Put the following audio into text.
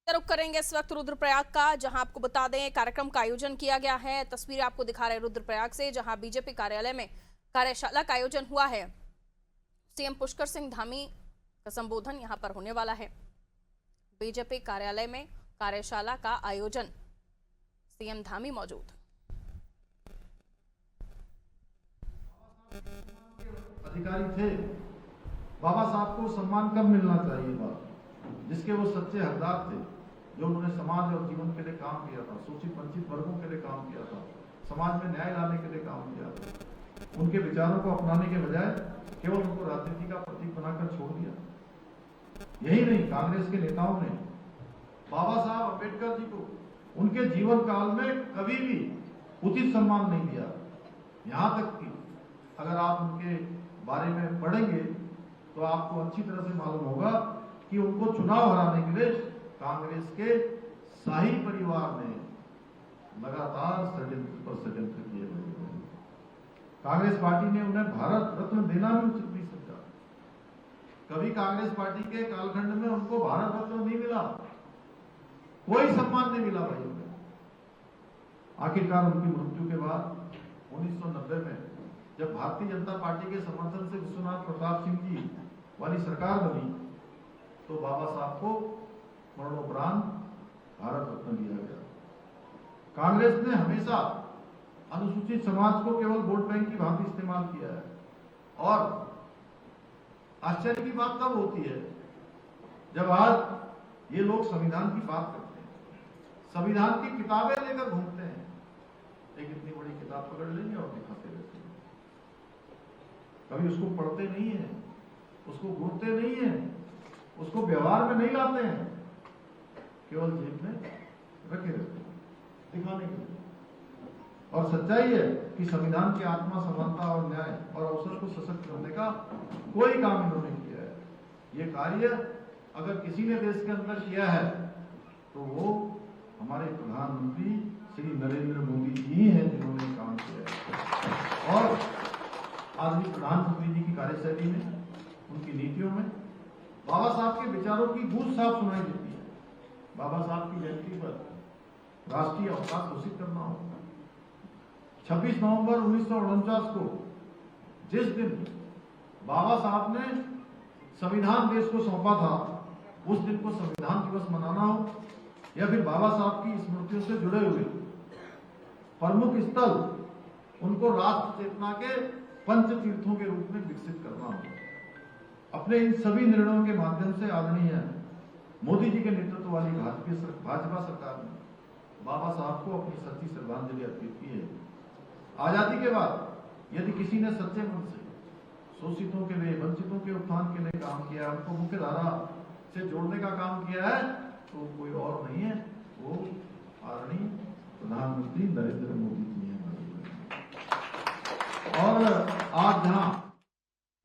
रुख करेंगे इस वक्त रुद्रप्रयाग का, जहां आपको बता दें कार्यक्रम का आयोजन किया गया है। तस्वीरें आपको दिखा रहे हैं रुद्रप्रयाग से, जहां बीजेपी कार्यालय में कार्यशाला का आयोजन हुआ है। सीएम पुष्कर सिंह धामी का संबोधन यहां पर होने वाला है। बीजेपी कार्यालय में कार्यशाला का आयोजन, सीएम धामी मौजूद। अधिकारी थे, बाबा साहब को सम्मान कब मिलना चाहिए, बात जिसके वो सच्चे हकदार थे, जो उन्होंने समाज और जीवन के लिए काम किया था, शोषित वंचित वर्गों के लिए काम किया था, समाज में न्याय लाने के लिए काम किया था। उनके विचारों को अपनाने के बजाय केवल उनको राजनीति का प्रतीक बनाकर छोड़ दिया। यही नहीं, कांग्रेस के नेताओं ने बाबा साहब अम्बेडकर जी को उनके जीवन काल में कभी भी उचित सम्मान नहीं दिया। यहां तक कि अगर आप उनके बारे में पढ़ेंगे तो आपको अच्छी तरह से मालूम होगा कि उनको चुनाव हराने के लिए कांग्रेस के शाही परिवार ने लगातार षड्यंत्र पर षड्यंत्र किए हुए। कांग्रेस पार्टी ने उन्हें भारत रत्न देना भी उचित नहीं समझा। कभी कांग्रेस पार्टी के कालखंड में उनको भारत रत्न नहीं मिला, कोई सम्मान नहीं मिला भाई उन्हें। आखिरकार उनकी मृत्यु के बाद 1990 में जब भारतीय जनता पार्टी के समर्थन से विश्वनाथ प्रताप सिंह जी वाली सरकार बनी, तो बाबा साहब को मरणोपरांत भारत रत्न दिया गया। कांग्रेस ने हमेशा अनुसूचित समाज को केवल वोट बैंक की भांति इस्तेमाल किया है। और आश्चर्य की बात तब होती है जब आज ये लोग संविधान की बात करते हैं, संविधान की किताबें लेकर घूमते हैं, एक इतनी बड़ी किताब पकड़ लेंगे और दिखाते रहते हैं। कभी उसको पढ़ते नहीं है, उसको घूमते नहीं है, उसको व्यवहार में नहीं लाते हैं, केवल जेब में रखे रहते हैं दिखाने के लिए। और सच्चाई है कि संविधान की आत्मा, समानता और न्याय और अवसर को सशक्त करने का कोई काम इन्होंने किया है। ये कार्य अगर किसी ने देश के अंदर किया है तो वो हमारे प्रधानमंत्री श्री नरेंद्र मोदी जी ही हैं, जिन्होंने काम किया है। और आदरणीय प्रधानमंत्री जी की कार्यशैली में, उनकी नीतियों में बाबा साहब के विचारों की गूंज साफ सुनाई देती है। बाबा साहब की जयंती पर राष्ट्रीय अवकाश घोषित करना हो। 26 नवंबर 1949 को जिस दिन बाबा साहब ने संविधान देश को सौंपा था, उस दिन को संविधान दिवस मनाना हो, या फिर बाबा साहब की स्मृतियों से जुड़े हुए प्रमुख स्थल उनको राष्ट्र चेतना के पंच तीर्थों के रूप में विकसित करना हो। अपने इन सभी निर्णयों के माध्यम से आदरणीय मोदी जी के नेतृत्व वाली भाजपा सरकार ने बाबा साहब को अपनी सच्ची श्रद्धांजलि अर्पित की है। आजादी के बाद यदि किसी ने सच्चे मन से शोषितों के लिए, वंचितों के उत्थान के लिए काम किया, उनको मुख्य धारा से जोड़ने का काम किया है, तो कोई और नहीं है, वो आदरणीय प्रधानमंत्री नरेंद्र मोदी जी हैं। और आज जहां